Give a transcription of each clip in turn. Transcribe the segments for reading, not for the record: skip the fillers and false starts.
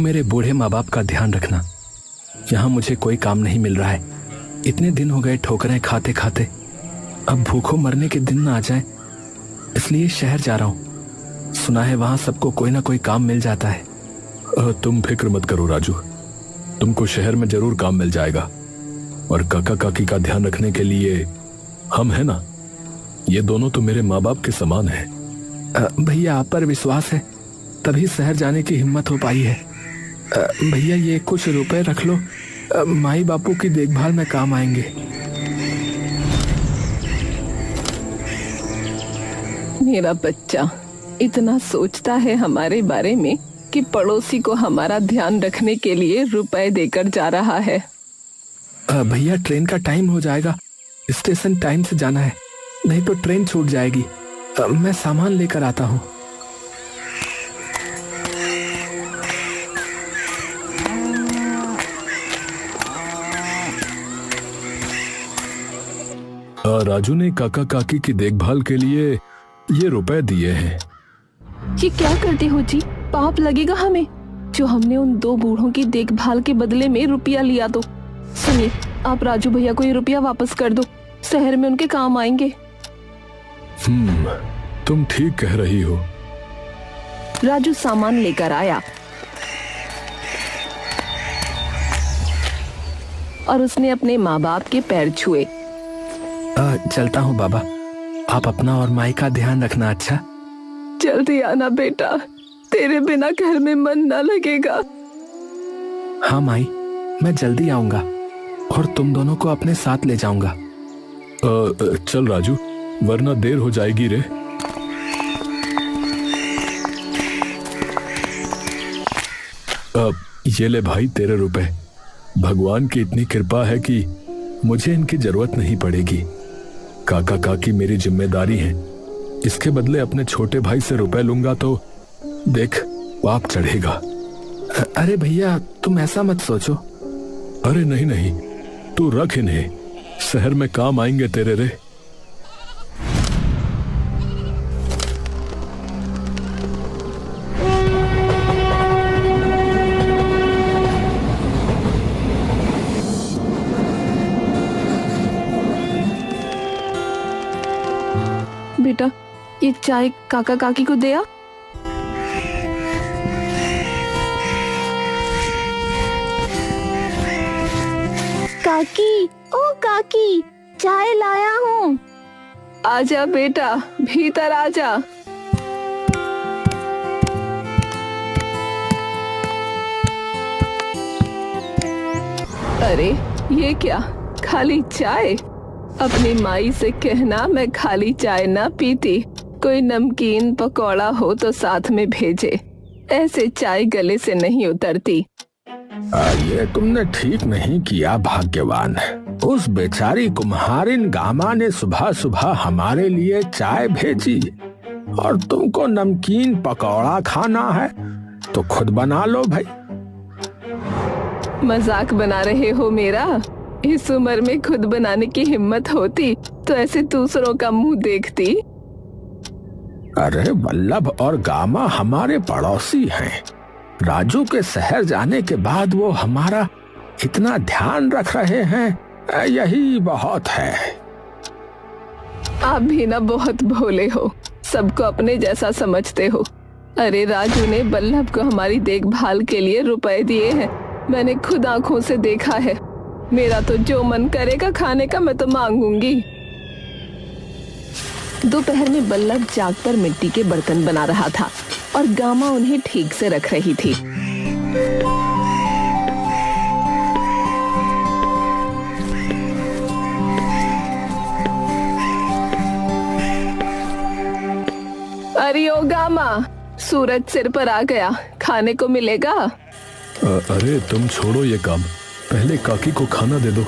मेरे बूढ़े माँ बाप का ध्यान रखना। यहाँ मुझे कोई काम नहीं मिल रहा है। इतने दिन हो गए ठोकरें खाते खाते, अब भूखों मरने के दिन ना आ जाए, इसलिए शहर जा रहा हूँ। सुना है वहां सबको कोई ना कोई काम मिल जाता है। तुम फिक्र मत करो राजू, तुमको शहर में जरूर काम मिल जाएगा। और काका काकी का ध्यान रखने के लिए हम हैं ना, ये दोनों तो मेरे माँ बाप के समान हैं। भैया आप पर विश्वास है तभी शहर जाने की हिम्मत हो पाई है। भैया ये कुछ रुपए रख लो, माई बापू की देखभाल में काम आएंगे। मेरा बच्चा इतना सोचता है हमारे बारे में कि पड़ोसी को हमारा ध्यान रखने के लिए रुपए देकर जा रहा है। भैया ट्रेन का टाइम हो जाएगा, स्टेशन टाइम से जाना है, नहीं तो ट्रेन छूट जाएगी। मैं सामान लेकर आता हूँ। राजू ने काका काकी की देखभाल के लिए ये रुपए दिए हैं। ये क्या करते हो जी? पाप लगेगा हमें जो हमने उन दो बूढ़ों की देखभाल के बदले में रुपया लिया। तो सुनिए, आप राजू भैया को ये रुपया वापस कर दो, शहर में उनके काम आएंगे। तुम ठीक कह रही हो। राजू सामान लेकर आया और उसने अपने माँ बाप के पैर छुए। चलता हूँ बाबा, आप अपना और माई का ध्यान रखना। अच्छा, जल्दी आना बेटा, तेरे बिना घर में मन न लगेगा। हाँ माई, मैं जल्दी आऊंगा और तुम दोनों को अपने साथ ले जाऊंगा। चल राजू, वरना देर हो जाएगी रे। ये ले भाई तेरे रुपए। भगवान की इतनी कृपा है कि मुझे इनकी जरूरत नहीं पड़ेगी। काका काकी मेरी जिम्मेदारी है। इसके बदले अपने छोटे भाई से रुपए लूंगा तो देख पाप चढ़ेगा। अरे भैया तुम ऐसा मत सोचो। अरे नहीं नहीं, तू रख इन्हें, शहर में काम आएंगे तेरे रे। बेटा ये चाय काका काकी को दे आ। काकी, ओ काकी, चाय लाया हूँ। आजा बेटा, भीतर आजा। अरे ये क्या, खाली चाय? अपनी माई से कहना मैं खाली चाय ना पीती, कोई नमकीन पकौड़ा हो तो साथ में भेजे। ऐसे चाय गले से नहीं उतरती। ये तुमने ठीक नहीं किया भाग्यवान। उस बेचारी कुम्हारिन गामा ने सुबह सुबह हमारे लिए चाय भेजी और तुमको नमकीन पकौड़ा खाना है तो खुद बना लो भाई। मजाक बना रहे हो मेरा? इस उम्र में खुद बनाने की हिम्मत होती तो ऐसे दूसरों का मुंह देखती। अरे वल्लभ और गामा हमारे पड़ोसी हैं। राजू के शहर जाने के बाद वो हमारा इतना ध्यान रख रहे हैं, यही बहुत है। आप भी ना बहुत भोले हो, सबको अपने जैसा समझते हो। अरे राजू ने वल्लभ को हमारी देखभाल के लिए रुपए दिए हैं, मैंने खुद आंखों से देखा है। मेरा तो जो मन करेगा खाने का मैं तो मांगूंगी। दोपहर में वल्लभ जाग पर मिट्टी के बर्तन बना रहा था और गामा उन्हें ठीक से रख रही थी। अरे ओ गामा, सूरज सिर पर आ गया, खाने को मिलेगा। अरे तुम छोड़ो ये काम, पहले काकी को खाना दे दो।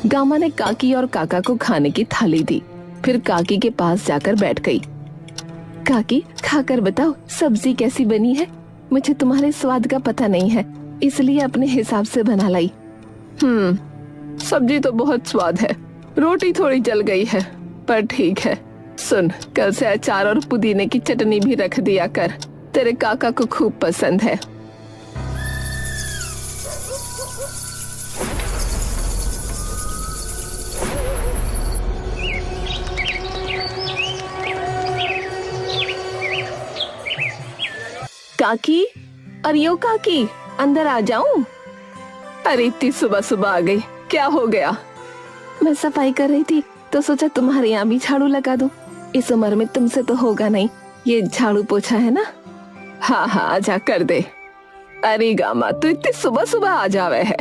गामा ने काकी और काका को खाने की थाली दी, फिर काकी के पास जाकर बैठ गई। काकी खाकर बताओ सब्जी कैसी बनी है? मुझे तुम्हारे स्वाद का पता नहीं है, इसलिए अपने हिसाब से बना लाई। सब्जी तो बहुत स्वाद है, रोटी थोड़ी जल गई है, पर ठीक है। सुन, कल से अचार और पुदीने की चटनी भी रख दिया कर, तेरे काका को खूब पसंद है। काकी, अरे ओ काकी, अंदर आ जाऊं? अरे इतनी सुबह सुबह आ गई, क्या हो गया? मैं सफाई कर रही थी तो सोचा तुम्हारे यहाँ भी झाड़ू लगा दूं। इस उम्र में तुमसे तो होगा नहीं, ये झाड़ू पोछा है ना। हाँ हाँ, आजा कर दे। अरे गामा, तू इतनी सुबह सुबह आ जावे है।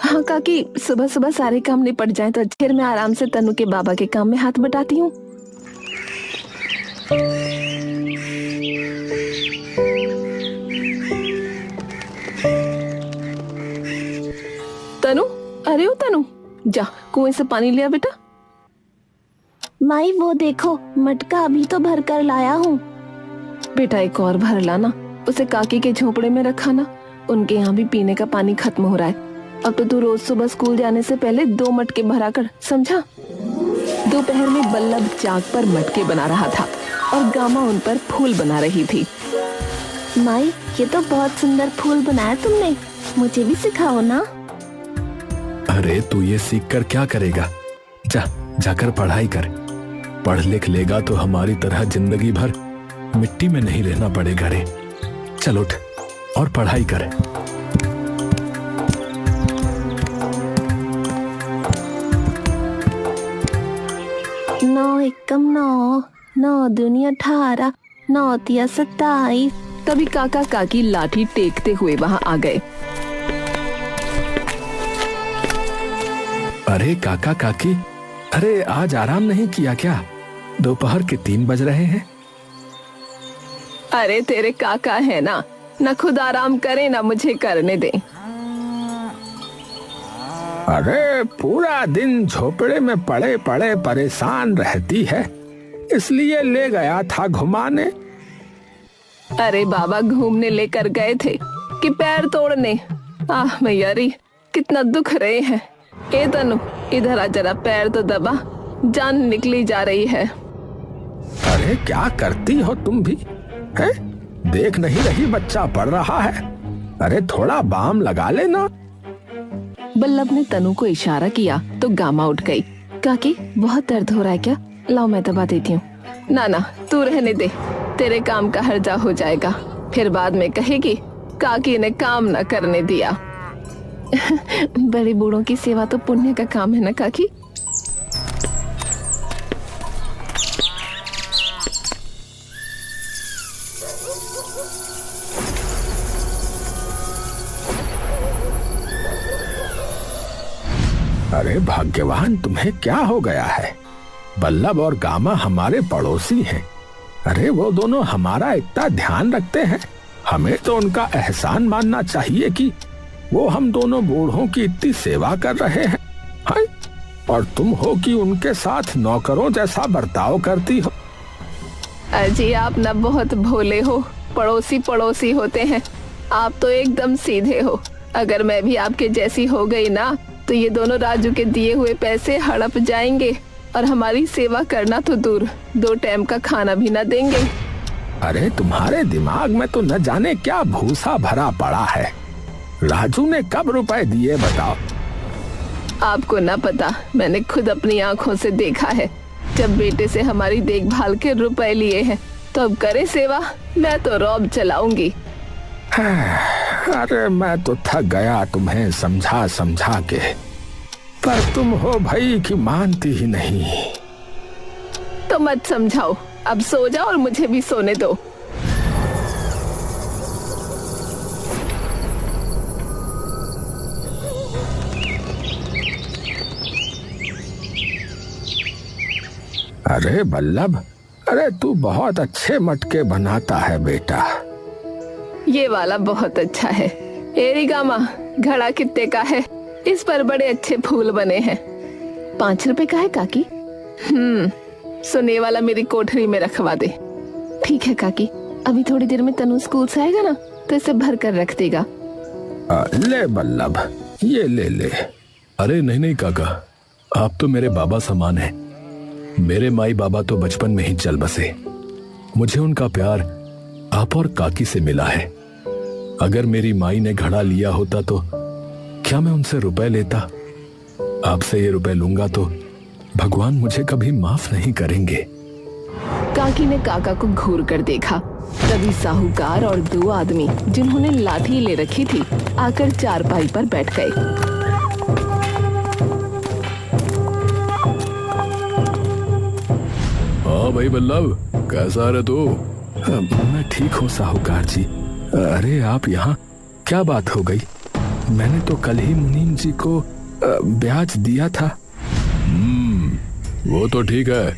हाँ काकी, सुबह सुबह सारे काम निपट जाएं तो फिर मैं आराम से तनु के बाबा के काम में हाथ बटाती हूँ। तनु, अरे ओ तनु, जा कुएं से पानी लिया बेटा। माई वो देखो, मटका अभी तो भर कर लाया हूँ। बेटा एक और भर लाना, उसे काकी के झोपड़े में रखा ना, उनके यहाँ भी पीने का पानी खत्म हो रहा है। अब तो तू रोज सुबह स्कूल जाने से पहले 2 मटके भरा कर, समझा? दोपहर में बल्लभ चाक पर मटके बना रहा था और गामा उन पर फूल बना रही थी। माई, ये तो बहुत सुंदर फूल बनाया तुमने, मुझे भी सिखाओ ना। अरे तू ये सीख कर क्या करेगा? जाकर पढ़ाई कर। पढ़ लिख लेगा तो हमारी तरह जिंदगी भर मिट्टी में नहीं रहना पड़ेगा रे। चल उठ और पढ़ाई कर। नौ एकम 9, 9 दूनी 18, 9 तिया 27। तभी काका काकी लाठी टेकते हुए वहां आ गए। अरे काका काकी, अरे आज आराम नहीं किया क्या? दोपहर के 3 बज रहे हैं। अरे तेरे काका है ना, न खुद आराम करे ना मुझे करने दे। अरे पूरा दिन झोपड़े में पड़े पड़े परेशान रहती है, इसलिए ले गया था घुमाने। अरे बाबा घूमने लेकर गए थे कि पैर तोड़ने? आह मैयारी, कितना दुख रहे हैं। ए तनु, इधर आ जरा, पैर तो दबा, जान निकली जा रही है। अरे क्या करती हो तुम भी हैं? देख नहीं रही बच्चा पढ़ रहा है? अरे थोड़ा बाम लगा लेना। बल्लभ ने तनु को इशारा किया तो गामा उठ गई। काकी, बहुत दर्द हो रहा है क्या? लाओ मैं दबा देती हूँ। ना ना, तू रहने दे, तेरे काम का हर्जा हो जाएगा, फिर बाद में कहेगी काकी ने काम न करने दिया। बड़े बूढ़ों की सेवा तो पुण्य का काम है ना काकी। अरे भाग्यवान, तुम्हें क्या हो गया है? बल्लभ और गामा हमारे पड़ोसी हैं। अरे वो दोनों हमारा इतना ध्यान रखते हैं, हमें तो उनका एहसान मानना चाहिए कि वो हम दोनों बूढ़ों की इतनी सेवा कर रहे हैं। हाय, और तुम हो कि उनके साथ नौकरों जैसा बर्ताव करती हो। अजी आप ना बहुत भोले हो, पड़ोसी पड़ोसी होते हैं, आप तो एकदम सीधे हो। अगर मैं भी आपके जैसी हो गई ना तो ये दोनों राजू के दिए हुए पैसे हड़प जाएंगे और हमारी सेवा करना तो दूर, 2 टाइम का खाना भी ना देंगे। अरे तुम्हारे दिमाग में तो न जाने क्या भूसा भरा पड़ा है। राजू ने कब रुपए दिए बताओ? आपको ना पता, मैंने खुद अपनी आंखों से देखा है। जब बेटे से हमारी देखभाल के रुपए लिए हैं तो अब करे सेवा, मैं तो रौब चलाऊंगी। अरे मैं तो थक गया तुम्हें समझा समझा के, पर तुम हो भाई कि मानती ही नहीं। तो मत समझाओ, अब सो जाओ और मुझे भी सोने दो। अरे बल्लभ, अरे तू बहुत अच्छे मटके बनाता है बेटा। ये वाला बहुत अच्छा है। एरी गामा, घड़ा कितने का है? इस पर बड़े अच्छे फूल बने हैं। 5 रुपए का है काकी। सुने वाला मेरी कोठरी में रखवा दे। ठीक है काकी, अभी थोड़ी देर में तनु स्कूल से आएगा ना तो इसे भर कर रख देगा। ले बल्लभ, ये ले ले, अरे नहीं नहीं काका, आप तो मेरे बाबा समान हैं। मेरे माई बाबा तो बचपन में ही चल बसे। मुझे उनका प्यार आप और काकी से मिला है। अगर मेरी माई ने घड़ा लिया होता तो क्या मैं उनसे रुपए लेता? आपसे ये रुपए लूंगा तो भगवान मुझे कभी माफ नहीं करेंगे। काकी ने काका को घूर कर देखा। तभी साहूकार और दो आदमी जिन्होंने लाठी ले रखी थी आकर चारपाई पर बैठ गए। हाँ भाई बल्लभ, कैसा है तू? मैं ठीक हूँ साहूकार जी। अरे आप यहाँ, क्या बात हो गई? मैंने तो कल ही मुनीम जी को ब्याज दिया था। वो तो ठीक है,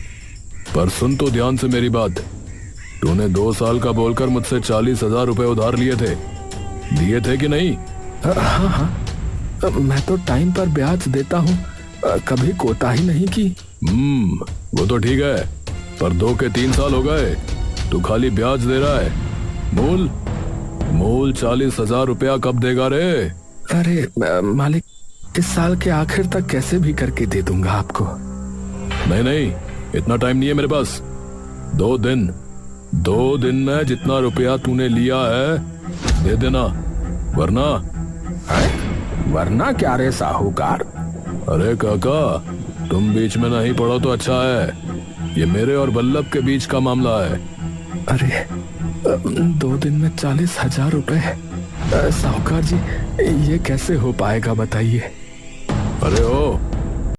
पर सुन तो ध्यान से मेरी बात। तूने 2 साल का बोलकर मुझसे 40,000 रुपए उधार लिए थे, दिए थे कि नहीं? हाँ, मैं तो टाइम पर ब्याज देता हूँ, कभी कोताही नहीं की। वो तो ठीक है, पर 2 के 3 साल हो गए, तू खाली ब्याज दे रहा है। मूल 40,000 रुपया कब देगा रे? अरे मालिक, इस साल के आखिर तक कैसे भी करके दे दूंगा आपको। नहीं, इतना टाइम नहीं है मेरे पास। 2 दिन में जितना रुपया तूने लिया है दे देना, वरना क्या रे साहूकार? अरे काका, तुम बीच में नहीं पड़ो तो अच्छा है। ये मेरे और बल्लभ के बीच का मामला है। अरे 2 दिन में 40,000 रुपए? साहूकार जी, ये कैसे हो पाएगा बताइए। अरे ओ,